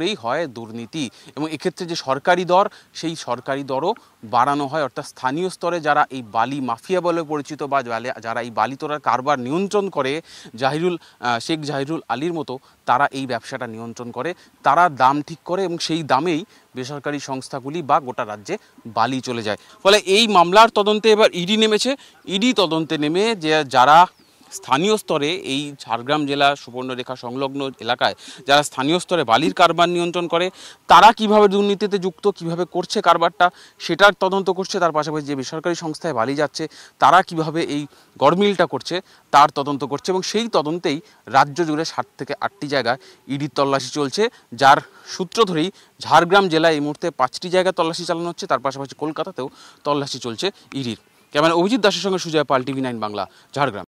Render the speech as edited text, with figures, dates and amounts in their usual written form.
এই হয় দুর্নীতি এবং এক্ষেত্রে যে সরকারি দর সেই সরকারি দরও বাড়ানো হয়, অর্থাৎ স্থানীয় স্তরে যারা এই বালি মাফিয়া বলে পরিচিত বা যারা এই বালি তোলার কারবার নিয়ন্ত্রণ করে শেখ জাহিরুল আলীর মতো, তারা এই ব্যবসাটা নিয়ন্ত্রণ করে, তারা দাম ঠিক করে এবং সেই দামেই বেসরকারি সংস্থাগুলি বা গোটা রাজ্যে বালি চলে যায়। ফলে এই মামলার তদন্তে এবার ইডি নেমেছে। ইডি তদন্তে নেমে যারা স্থানীয় স্তরে এই ঝাড়গ্রাম জেলা সুবর্ণরেখা সংলগ্ন এলাকায় যারা স্থানীয় স্তরে বালির কারবার নিয়ন্ত্রণ করে, তারা কিভাবে দুর্নীতিতে যুক্ত, কিভাবে করছে কারবারটা, সেটার তদন্ত করছে। তার পাশাপাশি যে বেসরকারি সংস্থায় বালি যাচ্ছে তারা কিভাবে এই গড়মিলটা করছে তার তদন্ত করছে এবং সেই তদন্তেই রাজ্য জুড়ে 7 থেকে 8টি জায়গায় ইডির তল্লাশি চলছে, যার সূত্র ধরেই ঝাড়গ্রাম জেলায় এই মুহূর্তে 5টি জায়গায় তল্লাশি চালানো হচ্ছে। তার পাশাপাশি কলকাতাতেও তল্লাশি চলছে ইডির। ক্যামেরা অভিজিৎ দাসের সঙ্গে সুজয় পাল, TV9 বাংলা, ঝাড়গ্রাম।